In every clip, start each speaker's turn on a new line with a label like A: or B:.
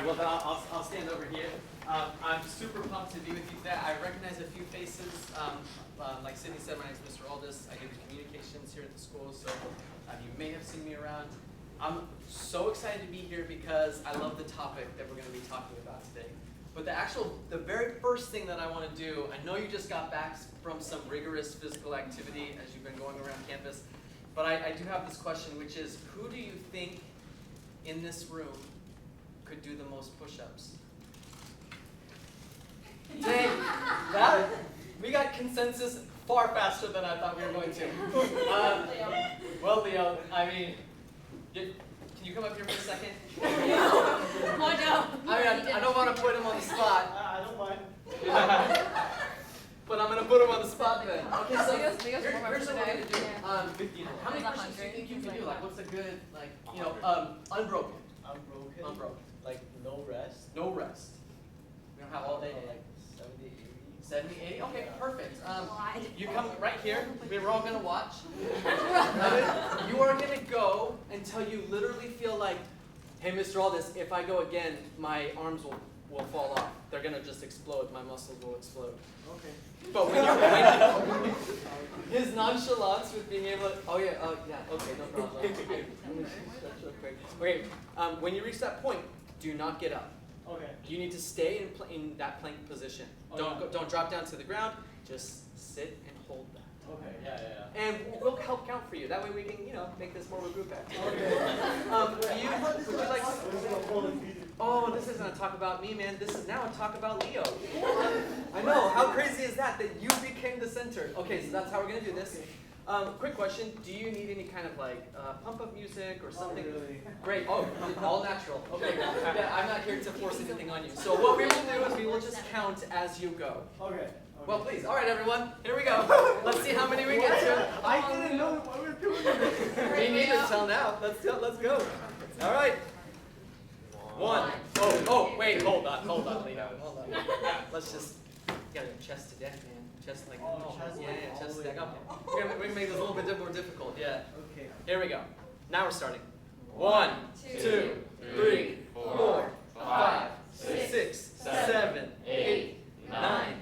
A: right, well then I'll stand over here. I'm super pumped to be with you today. I recognize a few faces. Like Sydney said, my name is Mr. Aldis. I do the communications here at the school, so you may have seen me around. I'm so excited to be here because I love the topic that we're going to be talking about today. But the very first thing that I want to do, I know you just got back from some rigorous physical activity as you've been going around campus, but I do have this question, which is, who do you think in this room could do the most push-ups? Dang, we got consensus far faster than I thought we were going to. Well, Leo, I mean, can you come up here for a second?
B: Oh, no.
A: I don't want to put him on the spot.
C: I don't mind.
A: But I'm going to put him on the spot then. Okay, so
B: Leo's
A: here's what we're going to do. How many
B: That's
A: push-ups do you
B: 100.
A: think you can do? Like, what's a good, like, unbroken?
C: Unbroken.
A: Unbroken.
C: Like no rest.
A: No rest. We don't have all day.
C: Like 70, 80.
A: 70, 80? Okay, perfect.
B: Wide.
A: You come right here. We're all going to watch. You are going to go until you literally feel like, hey, Mr. Aldis, if I go again, my arms will fall off. They're going to just explode. My muscles will explode.
C: Okay.
A: But when you his nonchalance with being able to, okay, no problem. Let me stretch real quick. Okay, when you reach that point, do not get up.
C: Okay.
A: You need to stay in that plank position. Don't drop down to the ground. Just sit and hold that.
C: Okay. Yeah.
A: And we'll help count for you. That way we can, make this more of a group activity.
C: Okay.
A: Would you like to? Oh, this isn't a talk about me, man. This is now a talk about Leo. I know. How crazy is that you became the center? Okay, so that's how we're gonna do this. Quick question: do you need any kind of pump-up music or something?
C: Not really.
A: Great. Oh, all natural. Okay. Yeah, I'm not here to force anything on you. So what we will do is we will just count as you go.
C: Okay.
A: Well, please. All right, everyone. Here we go. Let's see how many we get to.
C: I didn't know what we were doing.
A: Me neither till now. Let's go. All right. One. Oh, wait. Hold on, Leo. Hold on. Let's just get your chest to death, man. Chest like. Chest to death. Okay. We're gonna make this a little bit more difficult. Yeah.
C: Okay.
A: Here we go. Now we're starting. 1, 2, 3, 4, 5, 6, 7, 8, 9,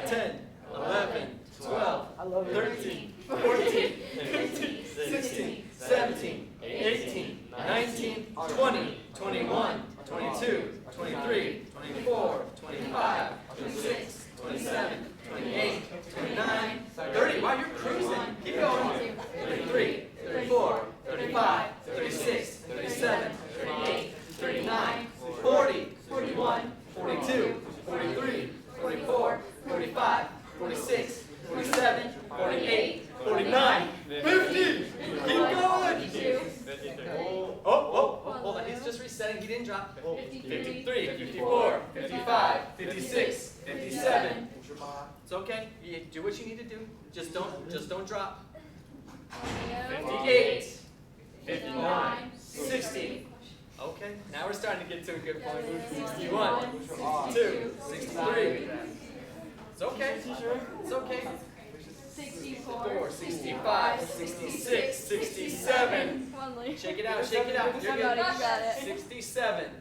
A: 10, 11, 12, 13, 14, 15, 16, 17, 18, 19, 20, 21, 22, 23, 24, 25, 26, 27, 28, 29, 30. Wow, you're cruising. Keep going. 33, 34, 35, 36, 37, 38, 39, 40, 41, 42, 43, 44, 45, 46, 47, 48, 49, 50. Keep going. Oh, hold on. He's just resetting. He didn't drop. 53, 54, 55, 56, 57. It's okay. You do what you need to do. Just don't drop. 58, 59, 60. Okay, now we're starting to get to a good point. 61, 2, 63. It's okay. It's okay.
B: 64,
A: 65, 66, 67.
B: Come on, Lee.
A: Shake it out. You're
B: You got it,
A: good.
B: you got it.
A: 67,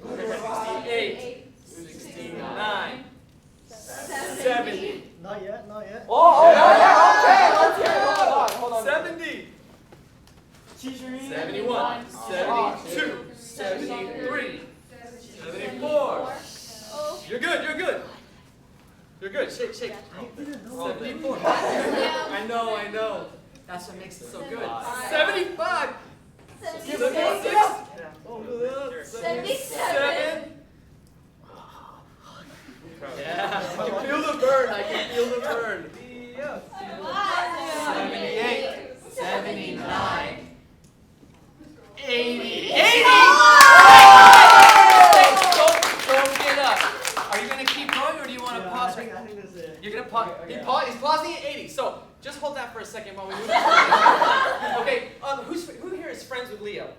A: 68, 69, 70.
C: Not yet.
A: Hold on. 70, 71, 72, 73, 74. You're good. Shake. 74. I know. That's what makes it so good. 75. 77. Yeah, I can feel the burn. Yeah. 78, 79, 80. 80! Don't get up. Are you going to keep going or do you want to pause?
C: I think that's it.
A: You're going to pause. He's pausing at 80. So just hold that for a second while we move on. Okay, who here is friends with Leo?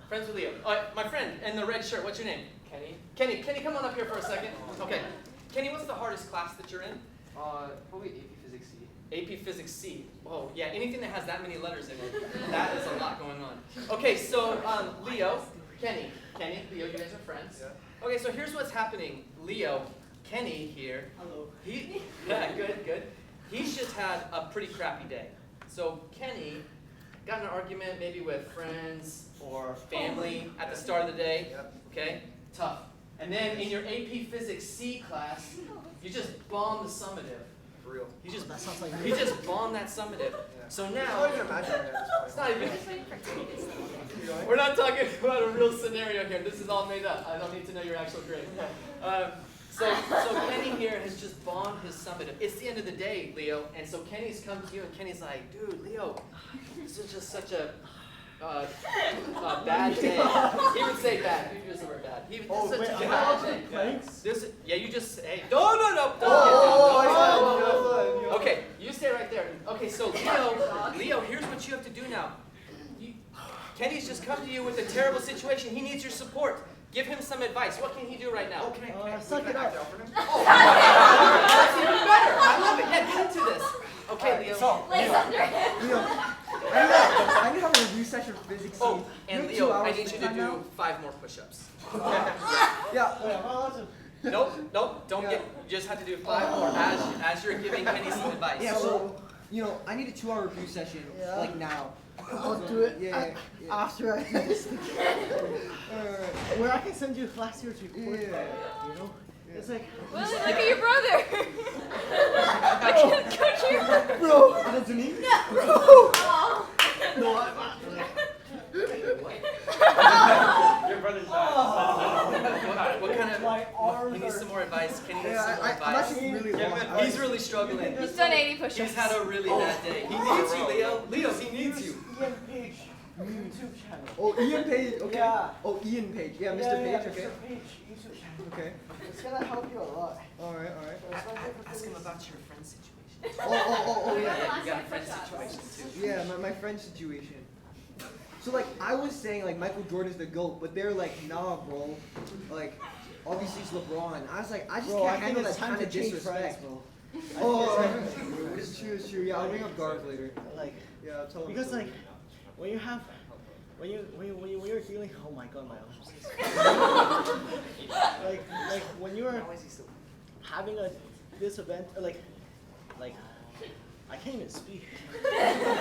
A: Friends with Leo. My friend in the red shirt, what's your name? Kenny, come on up here for a second. Okay. Kenny, what's the hardest class that you're in?
D: Probably AP Physics C.
A: AP Physics C. Whoa, yeah, anything that has that many letters in it, that is a lot going on. Okay, so Leo, Kenny, Leo, you guys are friends.
C: Yeah.
A: Okay, so here's what's happening. Leo, Kenny here,
C: Hello.
A: yeah, good. He's just had a pretty crappy day. So Kenny got in an argument maybe with friends or family at the start of the day.
C: Yep.
A: Okay, tough. And then in your AP Physics C class, you just bombed the summative.
C: For real.
A: You just
E: That sounds like
A: you just bombed that summative.
C: Yeah.
A: So
C: I
A: now
C: can't even imagine it at
A: it's
C: this
A: not
C: point.
A: even.
B: Just waiting for Kenny to slow down.
C: You know?
A: We're not talking about a real scenario here. This is all made up. I don't need to know your actual grade. So Kenny here has just bombed his summative. It's the end of the day, Leo, and so Kenny's come to you, and Kenny's like, dude, Leo, this is just such a bad day. He would say bad. You use the word bad. This is such a bad day. Yeah, you just hey, no, don't get down. Okay, you stay right there. Okay, so Leo, here's what you have to do now. Kenny's just come to you with a terrible situation. He needs your support. Give him some advice. What can he do right now?
C: Can I
E: suck it up.
A: Oh, that's even better. I love it. Yeah, get into this. Okay, Leo.
E: So,
B: Legs under him.
E: Leo, I need to have a review session for physics.
A: Oh, and
E: You have
A: Leo,
E: 2
A: I
E: hours
A: need you to
E: time now?
A: do 5 more push-ups.
E: Yeah.
A: Nope. Don't get. You just have to do 5 more as you're giving Kenny some advice.
E: Yeah, so, I need a 2-hour review session, like now.
F: I'll do it
E: Yeah.
F: after I finish the
E: Alright.
F: where I can send you last year's report.
E: Yeah.
F: You know? It's like,
B: Well, look at your brother. Coach, your brother.
F: bro, that's me?
B: Oh.
F: No, I'm not.
C: Your brother's
A: What kind of?
F: My arms
A: He needs
F: are-
A: some more advice. Kenny needs some
E: Yeah,
A: more
E: I'm
A: advice.
E: actually really
C: Yeah,
E: lost.
C: man,
A: He's really struggling.
B: He's done 80 push-ups.
A: He's had a really bad day. He needs you, Leo. Leo, he needs you.
F: Ian Page YouTube channel.
E: Oh, Ian Page, okay.
F: Yeah.
E: Oh, Ian Page. Yeah, Mr.
F: Yeah,
E: Page, okay.
F: Mr. Page YouTube channel.
E: Okay.
F: It's gonna help you a lot.
E: Alright.
F: Especially for
A: Ask him
F: physics.
A: about your friend situation.
E: Oh, yeah.
A: Yeah, you got a friend situation too.
E: Yeah, my friend's situation. So like I was saying like Michael Jordan's the GOAT, but they're like, nah bro. Like obviously it's LeBron. I was like, I just
F: Bro, I
E: can't
F: think
E: handle
F: it's
E: that
F: time
E: kind
F: to
E: of
F: change friends,
E: disrespect.
F: bro.
E: Oh, it's true. Yeah, I'll bring up Garth later.
F: Like,
E: Yeah, I'll tell him.
F: because like, when you have, when you're dealing, oh my god, my arms. like when you're having this event, like, I can't even speak.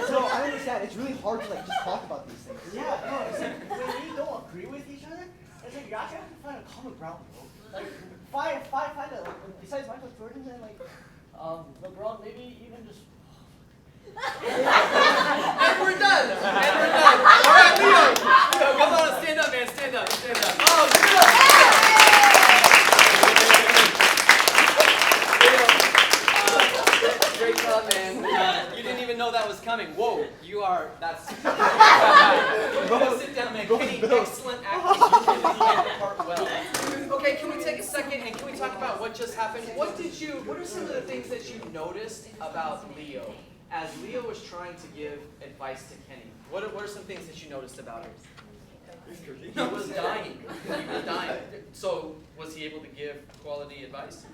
E: So I understand. It's really hard to like just talk about these things.
F: Yeah, no, it's like when you don't agree with each other, it's like you actually have to find a common ground, bro. Like find a like, besides Michael Jordan and like LeBron, maybe even just.
A: And we're done. All right, Leo, come on, stand up, man. Stand up. Oh, Leo, great job, man. You didn't even know that was coming. Whoa, that's. Sit down, man. Kenny, excellent acting. You did the part well. Okay, can we take a second and can we talk about what just happened? What are some of the things that you noticed about Leo as Leo was trying to give advice to Kenny? What are some things that you noticed about him? He was dying. So was he able to give quality advice?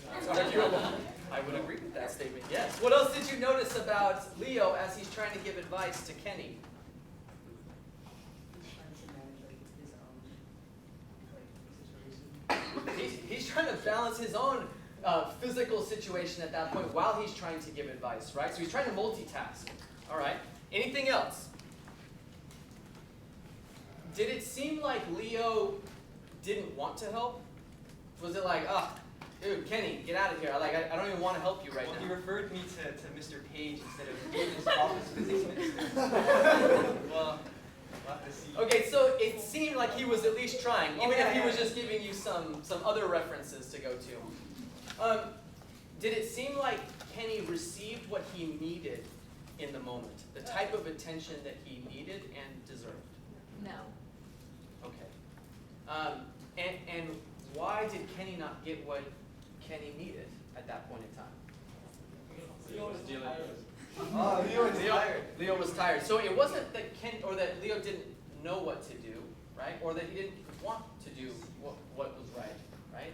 A: That's arguable. I would agree with that statement, yes. What else did you notice about Leo as he's trying to give advice to Kenny? He's trying to balance his own physical situation at that point while he's trying to give advice, right? So he's trying to multitask. All right. Anything else? Did it seem like Leo didn't want to help? Was it like, dude, Kenny, get out of here. I don't even want to help you right
G: Well,
A: now.
G: he referred me to Mr. Page instead of his office physics minister. Well, we'll have to see.
A: Okay, so it seemed like he was at least trying, even if he was just giving you some other references to go to. Did it seem like Kenny received what he needed in the moment? The type of attention that he needed and deserved?
B: No.
A: Okay. And why did Kenny not get what Kenny needed at that point in time?
C: Leo was dealing
E: Oh, Leo is tired.
A: Leo was tired. So it wasn't that that Leo didn't know what to do, right? Or that he didn't want to do what was right?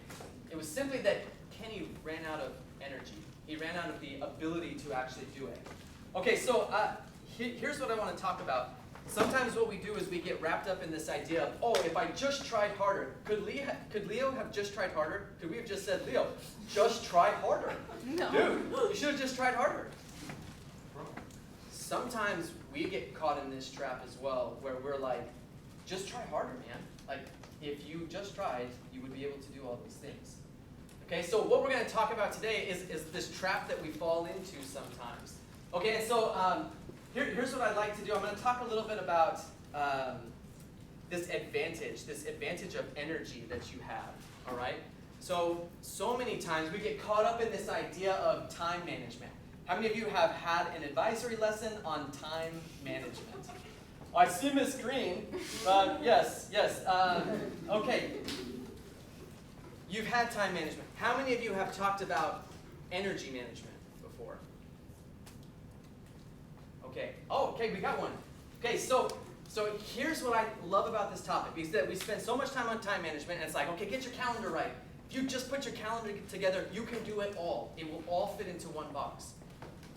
A: It was simply that Kenny ran out of energy. He ran out of the ability to actually do it. Okay, so here's what I want to talk about. Sometimes what we do is we get wrapped up in this idea of, oh, if I just tried harder. Could Leo have just tried harder? Could we have just said, Leo, just try harder?
B: No.
A: Dude, you should have just tried harder. Sometimes we get caught in this trap as well, where we're like, just try harder, man. Like, if you just tried, you would be able to do all these things. Okay, so what we're going to talk about today is this trap that we fall into sometimes. Okay, and so here's what I'd like to do. I'm going to talk a little bit about this advantage of energy that you have, all right? So many times we get caught up in this idea of time management. How many of you have had an advisory lesson on time management? Oh, I see Miss Green. Yes. Okay. You've had time management. How many of you have talked about energy management before? Okay. Oh, okay, we got one. Okay, so here's what I love about this topic, because that we spend so much time on time management, and it's like, okay, get your calendar right. If you just put your calendar together, you can do it all. It will all fit into one box.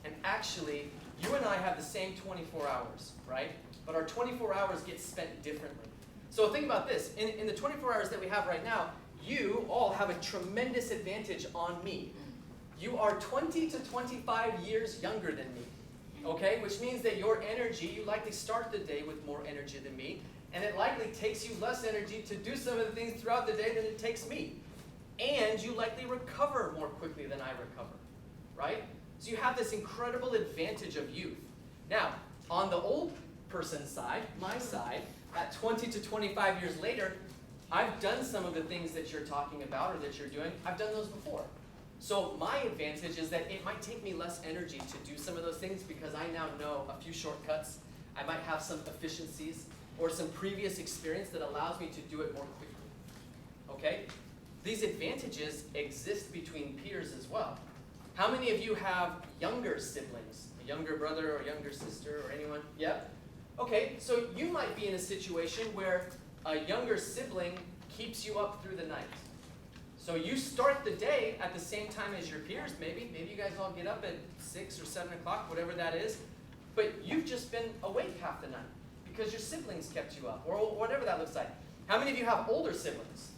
A: And actually, you and I have the same 24 hours, right? But our 24 hours get spent differently. So think about this. In the 24 hours that we have right now, you all have a tremendous advantage on me. You are 20 to 25 years younger than me, okay? Which means that your energy, you likely start the day with more energy than me, and it likely takes you less energy to do some of the things throughout the day than it takes me. And you likely recover more quickly than I recover, right? So you have this incredible advantage of youth. Now, on the old person's side, my side, at 20 to 25 years later, I've done some of the things that you're talking about or that you're doing. I've done those before. So my advantage is that it might take me less energy to do some of those things because I now know a few shortcuts. I might have some efficiencies or some previous experience that allows me to do it more quickly. Okay? These advantages exist between peers as well. How many of you have younger siblings? A younger brother or younger sister or anyone? Yeah? Okay, so you might be in a situation where a younger sibling keeps you up through the night. So you start the day at the same time as your peers, maybe. Maybe you guys all get up at 6 or 7 o'clock, whatever that is. But you've just been awake half the night because your siblings kept you up, or whatever that looks like. How many of you have older siblings?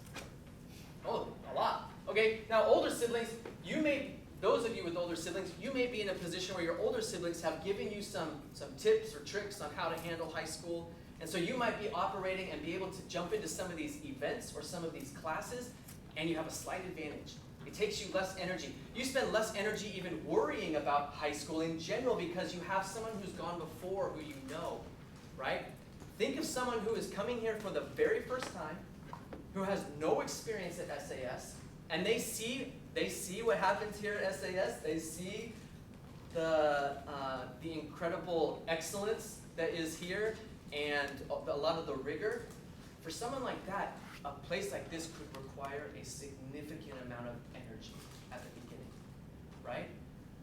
A: Oh, a lot. Okay, now older siblings, those of you with older siblings, you may be in a position where your older siblings have given you some tips or tricks on how to handle high school. And so you might be operating and be able to jump into some of these events or some of these classes, and you have a slight advantage. It takes you less energy. You spend less energy even worrying about high school in general because you have someone who's gone before who you know, right? Think of someone who is coming here for the very first time, who has no experience at SAS, and they see what happens here at SAS. They see the incredible excellence that is here and a lot of the rigor. For someone like that, a place like this could require a significant amount of energy at the beginning, right?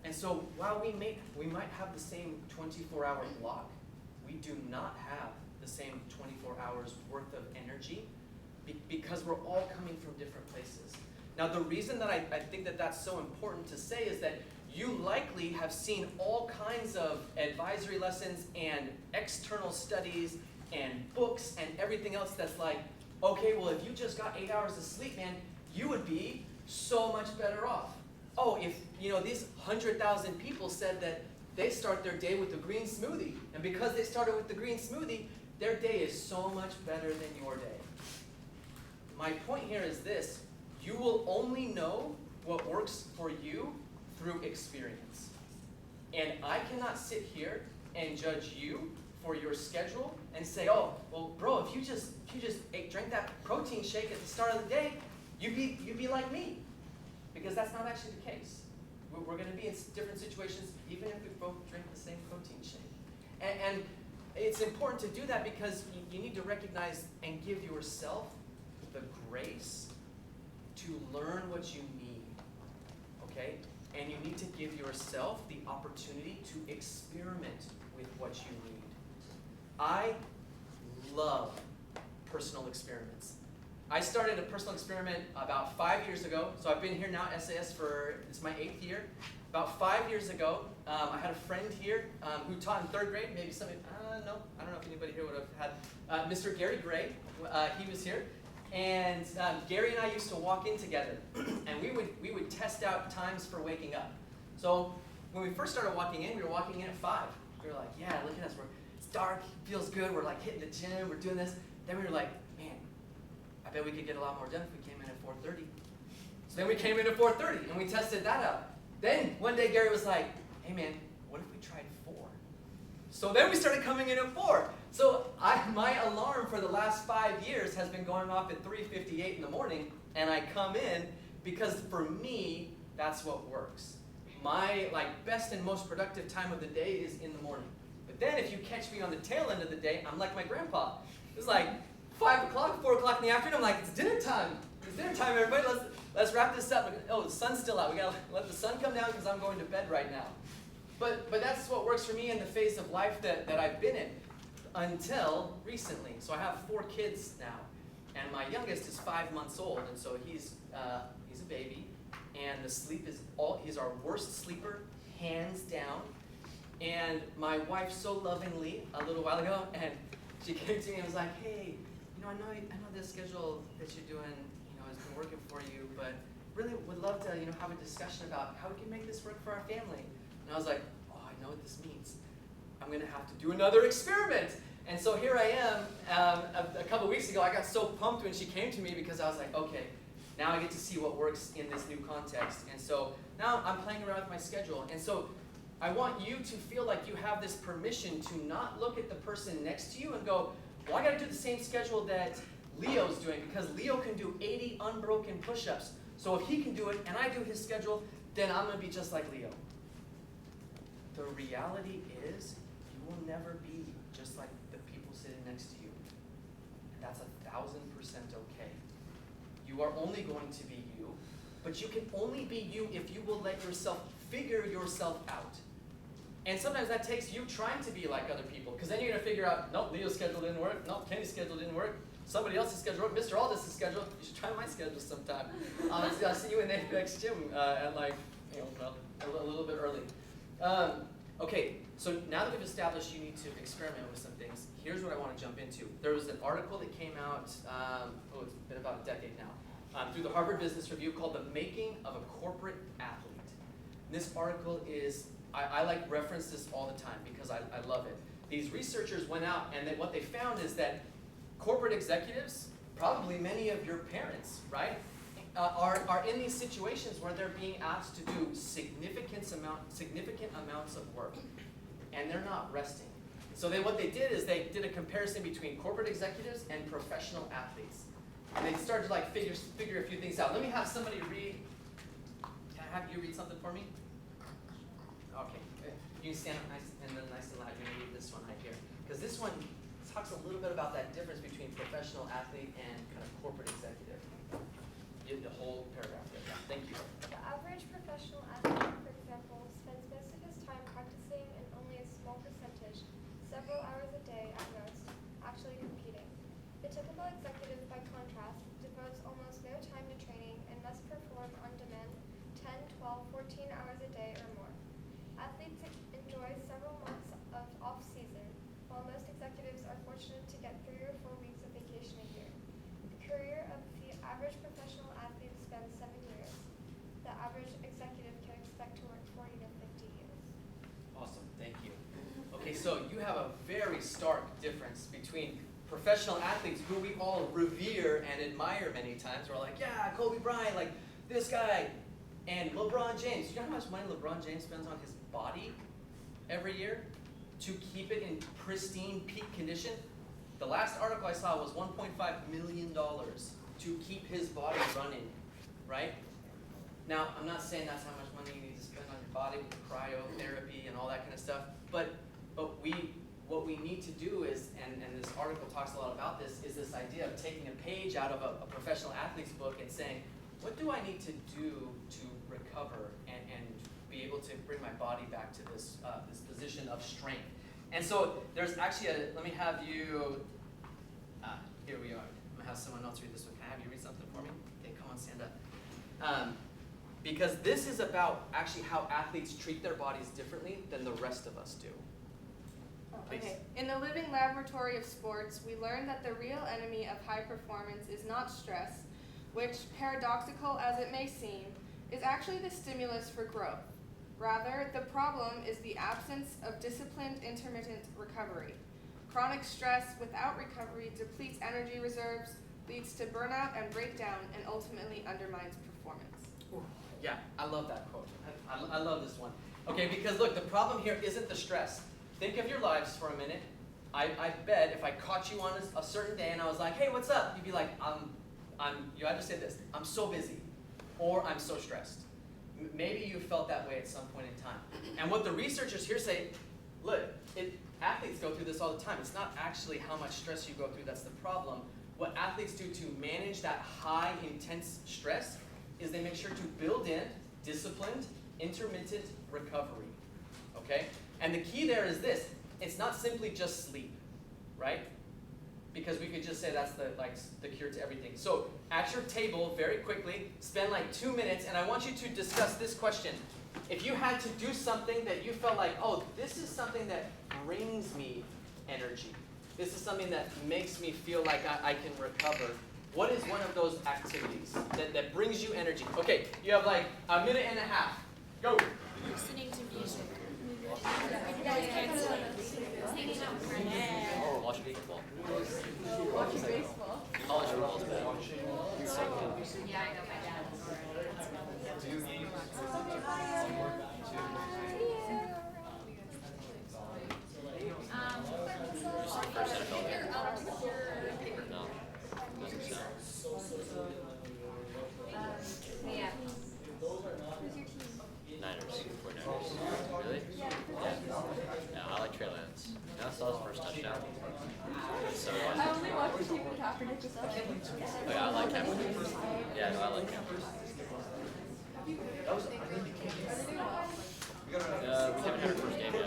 A: And so while we might have the same 24-hour block, we do not have the same 24 hours worth of energy because we're all coming from different places. Now, the reason that I think that that's so important to say is that you likely have seen all kinds of advisory lessons and external studies and books and everything else that's like, okay, well, if you just got 8 hours of sleep, man, you would be so much better off. Oh, if, these 100,000 people said that they start their day with a green smoothie, and because they started with the green smoothie, their day is so much better than your day. My point here is this: you will only know what works for you through experience. And I cannot sit here and judge you for your schedule and say, oh, well, bro, if you just drank that protein shake at the start of the day, you'd be like me. Because that's not actually the case. We're going to be in different situations even if we both drink the same protein shake. And it's important to do that because you need to recognize and give yourself the grace to learn what you need, okay? And you need to give yourself the opportunity to experiment with what you need. I love personal experiments. I started a personal experiment about 5 years ago. So I've been here now at SAS for, it's my 8th year. About 5 years ago, I had a friend here who taught in 3rd grade. Maybe somebody, no, I don't know if anybody here would have had. Mr. Gary Gray, he was here. And Gary and I used to walk in together. And we would test out times for waking up. So when we first started walking in, we were walking in at 5. We were like, yeah, look at us. It's dark, feels good. We're like hitting the gym, we're doing this. Then we were like, man, I bet we could get a lot more done if we came in at 4:30. So then we came in at 4:30 and we tested that out. Then one day Gary was like, hey man, what if we tried 4? So then we started coming in at 4. So my alarm for the last 5 years has been going off at 3:58 in the morning, and I come in because for me, that's what works. My best and most productive time of the day is in the morning. But then if you catch me on the tail end of the day, I'm like my grandpa. It's like 5 o'clock, 4 o'clock in the afternoon. I'm like, it's dinner time. It's dinner time, everybody. Let's wrap this up. Oh, the sun's still out. We gotta let the sun come down because I'm going to bed right now. But that's what works for me in the phase of life that I've been in until recently. So I have 4 kids now, and my youngest is 5 months old, and so he's a baby, and the sleep is he's our worst sleeper, hands down. And my wife so lovingly a little while ago, and she came to me and was like, hey, I know this schedule that you're doing, has been working for you, but really would love to, have a discussion about how we can make this work for our family. And I was like, oh, I know what this means. I'm gonna have to do another experiment. And so here I am. A couple weeks ago, I got so pumped when she came to me because I was like, okay, now I get to see what works in this new context. And so now I'm playing around with my schedule. And so I want you to feel like you have this permission to not look at the person next to you and go, well, I gotta do the same schedule that Leo's doing because Leo can do 80 unbroken push-ups. So if he can do it and I do his schedule, then I'm gonna be just like Leo. The reality is you will never be just like the people sitting next to you. And that's 1,000% okay. You are only going to be you, but you can only be you if you will let yourself figure yourself out. And sometimes that takes you trying to be like other people, because then you're going to figure out, nope, Leo's schedule didn't work, nope, Kenny's schedule didn't work, somebody else's schedule worked, Mr. Aldous' schedule, you should try my schedule sometime. I'll see you in the next gym at a little bit early. Okay, so now that we've established you need to experiment with some things, here's what I want to jump into. There was an article that came out, it's been about a decade now, through the Harvard Business Review called The Making of a Corporate Athlete. This article is, I reference this all the time because I love it. These researchers went out and what they found is that corporate executives, probably many of your parents, right, are in these situations where they're being asked to do significant amounts of work, and they're not resting. So what they did is they did a comparison between corporate executives and professional athletes. And they started to figure a few things out. Let me have somebody read. Can I have you read something for me? Okay. You can stand up nice and loud. You're gonna read this one right here, because this one talks a little bit about that difference between professional athlete and kind of corporate executive. The whole paragraph there. Yeah. Thank you.
H: The average professional athlete, for example, spends most of his time practicing and only a small percentage, several hours a day at most, actually competing. The typical executive, by contrast, devotes almost no time to training and must perform on demand 10, 12, 14 hours a day or more. Athletes enjoy several months of off-season, while most executives are fortunate to get 3 or 4 weeks of vacation a year. The career of the average professional athlete spends 7 years. The average executive can expect to work 40 to 50 years.
A: Awesome, thank you. Okay, so you have a very stark difference between professional athletes who we all revere and admire many times. We're like, yeah, Kobe Bryant, like this guy, and LeBron James. You know how much money LeBron James spends on his body every year to keep it in pristine peak condition? The last article I saw was $1.5 million to keep his body running, right? Now, I'm not saying that's how much money you need to spend on your body with cryotherapy and all that kind of stuff, but what we need to do is, and this article talks a lot about this, is this idea of taking a page out of a professional athlete's book and saying, what do I need to do to recover and be able to bring my body back to this position of strength? And so there's actually let me have you, here we are. I'm gonna have someone else read this one. Can I have you read something for me? Okay, come on, stand up. Because this is about actually how athletes treat their bodies differently than the rest of us do. Please.
I: Okay. In the living laboratory of sports, we learn that the real enemy of high performance is not stress, which, paradoxical as it may seem, is actually the stimulus for growth. Rather, the problem is the absence of disciplined intermittent recovery. Chronic stress without recovery depletes energy reserves, leads to burnout and breakdown, and ultimately undermines performance.
A: Ooh, yeah, I love that quote. I love this one. Okay, because look, the problem here isn't the stress. Think of your lives for a minute. I bet if I caught you on a certain day and I was like, hey, what's up? You'd be like, you either say this, I'm so busy, or I'm so stressed. Maybe you felt that way at some point in time. And what the researchers here say, look, athletes go through this all the time. It's not actually how much stress you go through that's the problem. What athletes do to manage that high, intense stress is they make sure to build in disciplined, intermittent recovery, okay? And the key there is this, it's not simply just sleep, right? Because we could just say that's the cure to everything. So at your table, very quickly, spend like 2 minutes, and I want you to discuss this question. If you had to do something that you felt like, oh, this is something that brings me energy, this is something that makes me feel like I can recover, what is one of those activities that brings you energy? Okay, you have like a minute and a half. Go.
B: Listening to music.
C: Watch baseball.
I: Watching baseball.
C: College football's bad.
B: Yeah, I know my dad.
C: Do you eat? First NFL game. No. Doesn't sound.
B: Yeah.
C: Niners. 49ers. Really? Yeah. Yeah, I like Trey Lance. I saw his first touchdown. So
B: I only watched the team with Kaepernick this weekend.
C: oh, yeah, I like him. Yeah, no, I like him. We haven't had our first game yet.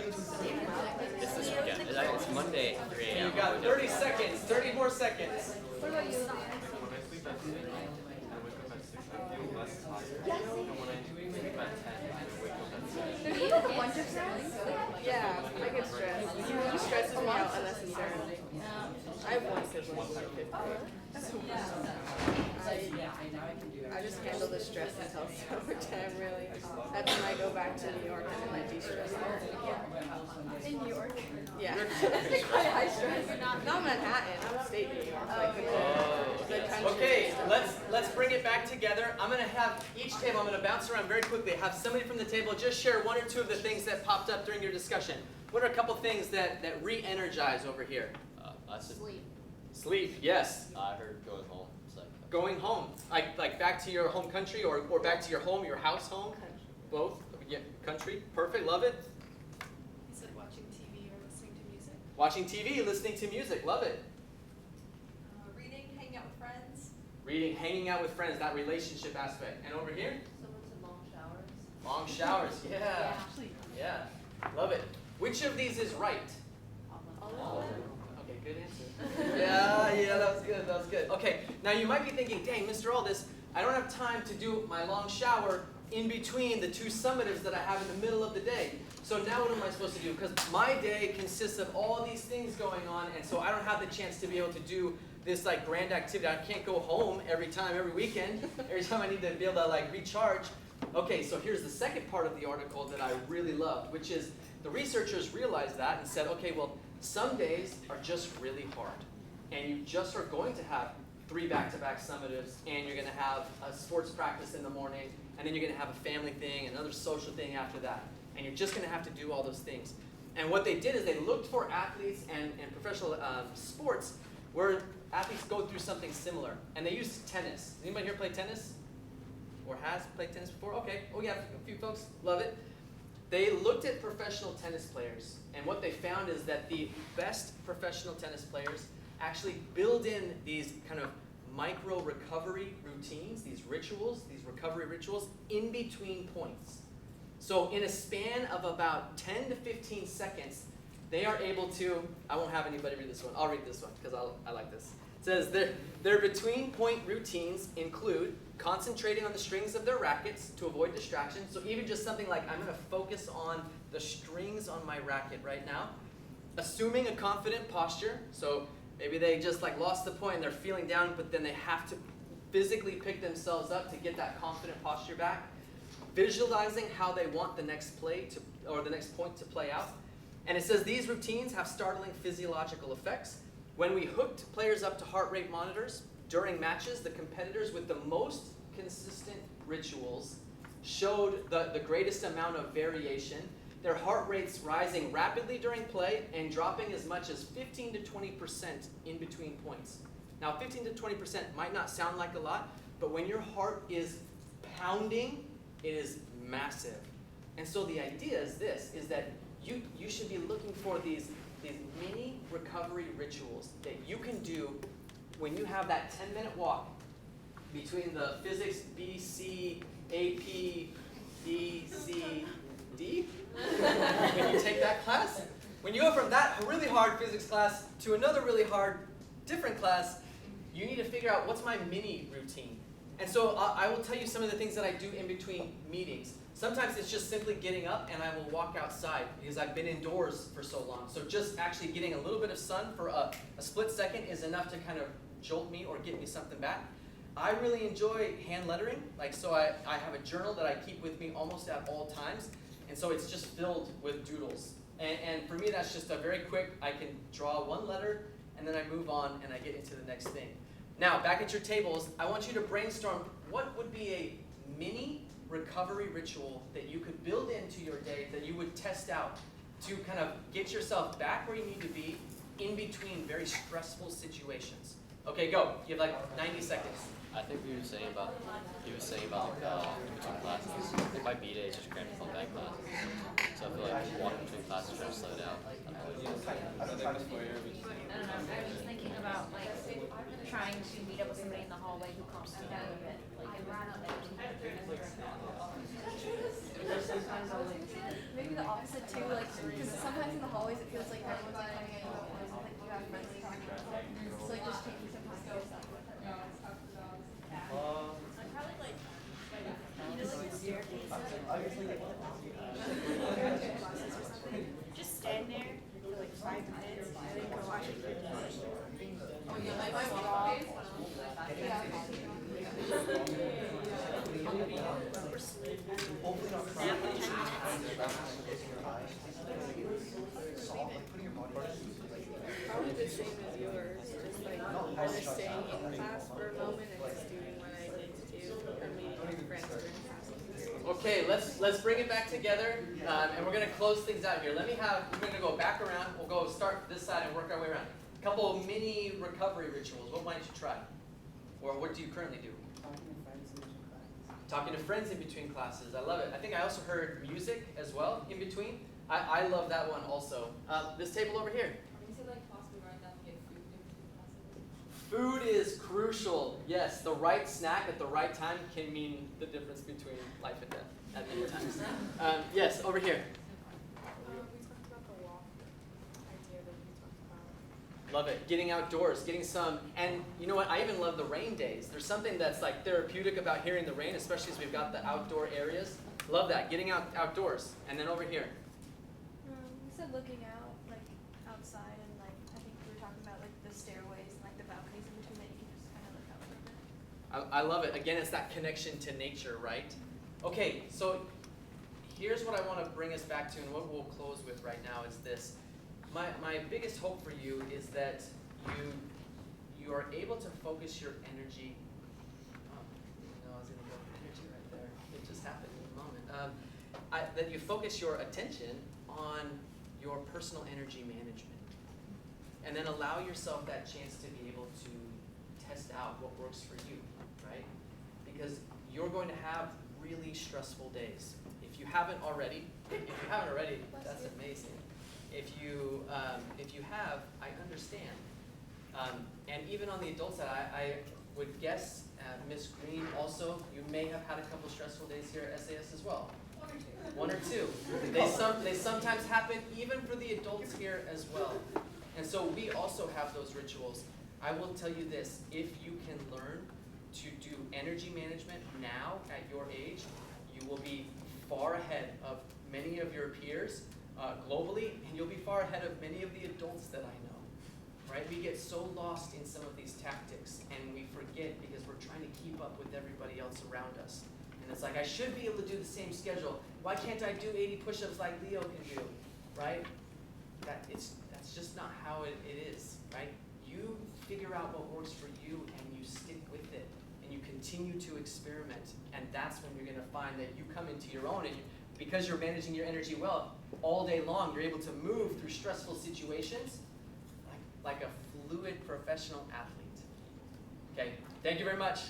C: It's this weekend. It's Monday at 3 a.m.
A: You got 30 seconds, 30 more seconds.
B: What about you? Do you have a bunch of siblings?
I: Yeah, I get stressed. He stresses me out unnecessarily. I have one sibling who's in fifth grade. I just handle the stress until summertime, really. That's when I go back to New York and then I de-stress there.
B: In New York?
I: Yeah.
B: That's quite high stress.
I: Not Manhattan, I'm upstate New York. Like the country.
A: Okay, let's bring it back together. I'm gonna have each table, I'm gonna bounce around very quickly. Have somebody from the table just share one or two of the things that popped up during your discussion. What are a couple things that re-energize over here?
C: I said,
B: Sleep.
A: Sleep, yes.
C: I heard going home. It's like,
A: Going home, like back to your home country or back to your home, your house home? Both? Yeah, country, perfect, love it.
J: He said watching TV or listening to music.
A: Watching TV, listening to music, love it.
J: Reading, hanging out with friends.
A: Reading, hanging out with friends, that relationship aspect. And over here?
B: Someone said long showers.
A: Long showers, yeah. Yeah, love it. Which of these is right?
B: All of them.
A: Okay, good answer. Yeah, that was good. Okay, now you might be thinking, dang, Mr. Aldis, I don't have time to do my long shower in between the two summatives that I have in the middle of the day. So now what am I supposed to do? Because my day consists of all these things going on, and so I don't have the chance to be able to do this like grand activity. I can't go home every weekend, every time I need to be able to like recharge. Okay, so here's the second part of the article that I really loved, which is the researchers realized that and said, okay, well, some days are just really hard. And you just are going to have 3 back-to-back summatives, and you're going to have a sports practice in the morning, and then you're going to have a family thing, another social thing after that. And you're just going to have to do all those things. And what they did is they looked for athletes and professional sports where athletes go through something similar. And they used tennis. Does anybody here play tennis? Or has played tennis before? Okay. Oh, yeah, a few folks love it. They looked at professional tennis players, and what they found is that the best professional tennis players actually build in these kind of micro recovery routines, these rituals, these recovery rituals in between points. So in a span of about 10 to 15 seconds, they are able to, I won't have anybody read this one, I'll read this one because I like this. It says their between point routines include concentrating on the strings of their rackets to avoid distraction. So even just something like, I'm going to focus on the strings on my racket right now. Assuming a confident posture. So maybe they just like lost the point and they're feeling down, but then they have to physically pick themselves up to get that confident posture back. Visualizing how they want the next play to, or the next point to play out. And it says these routines have startling physiological effects. When we hooked players up to heart rate monitors during matches, the competitors with the most consistent rituals showed the greatest amount of variation. Their heart rates rising rapidly during play and dropping as much as 15 to 20% in between points. Now 15 to 20% might not sound like a lot, but when your heart is pounding, it is massive. And so the idea is this, is that you should be looking for these mini recovery rituals that you can do when you have that 10-minute walk between the physics B, C, AP, D, C, D. When you take that class, when you go from that really hard physics class to another really hard different class, you need to figure out what's my mini routine. And so I will tell you some of the things that I do in between meetings. Sometimes it's just simply getting up and I will walk outside because I've been indoors for so long. So just actually getting a little bit of sun for a split second is enough to kind of jolt me or get me something back. I really enjoy hand lettering. Like, so I have a journal that I keep with me almost at all times. And so it's just filled with doodles. And for me, that's just a very quick, I can draw one letter and then I move on and I get into the next thing. Now, back at your tables, I want you to brainstorm what would be a mini recovery ritual that you could build into your day that you would test out to kind of get yourself back where you need to be in between very stressful situations. Okay, go. You have like 90 seconds.
C: I think he was saying about in between classes. I think my B day is just cramming full back classes. So I feel like walking between classes trying to slow down.
B: I don't know. I was just thinking about like trying to meet up with somebody in the hallway who calms me down a bit. Like
H: Maybe the opposite too, like, because sometimes in the hallways it feels like everyone's like coming in and like you have friends talking to them. So like just taking some time to yourself.
J: Probably like, you know, like the staircases or something. Just stand there for like 5 minutes and then go watch a kid. Oh yeah, like my mom.
I: Probably the same as yours, just like just staying in class for a moment and just doing what I need to do, or meeting with friends during class.
A: Okay, let's bring it back together, and we're gonna close things out here. We're gonna go back around. We'll go start this side and work our way around. A couple of mini recovery rituals. What might you try? Or what do you currently do? Talking to friends in between classes. I love it. I think I also heard music as well in between. I love that one also. This table over here. Food is crucial. Yes, the right snack at the right time can mean the difference between life and death at many times. Yes, over here.
I: We talked about the walk idea that we talked about.
A: Love it. Getting outdoors, getting some, and you know what? I even love the rain days. There's something that's like therapeutic about hearing the rain, especially as we've got the outdoor areas. Love that. Getting outdoors. And then over here.
H: You said looking out, like outside, and like I think we were talking about like the stairways and like the balconies in between that you can just kind of look out a little bit.
A: I love it. Again, it's that connection to nature, right? Okay, so here's what I want to bring us back to, and what we'll close with right now is this. My biggest hope for you is that you are able to focus your energy. Oh, no, I was going to go with energy right there. It just happened in a moment. That you focus your attention on your personal energy management, and then allow yourself that chance to be able to test out what works for you, right? Because you're going to have really stressful days. If you haven't already, that's amazing. If you have, I understand. And even on the adult side, I would guess, Ms. Green also, you may have had a couple stressful days here at SAS as well. One or two. They sometimes happen even for the adults here as well. And so we also have those rituals. I will tell you this, if you can learn to do energy management now at your age, you will be far ahead of many of your peers globally, and you'll be far ahead of many of the adults that I know. Right? We get so lost in some of these tactics, and we forget because we're trying to keep up with everybody else around us. And it's like, I should be able to do the same schedule. Why can't I do 80 push-ups like Leo can do? Right? That's just not how it is. Right? You figure out what works for you, and you stick with it, and you continue to experiment. And that's when you're going to find that you come into your own, and because you're managing your energy well all day long, you're able to move through stressful situations like a fluid professional athlete. Okay, thank you very much.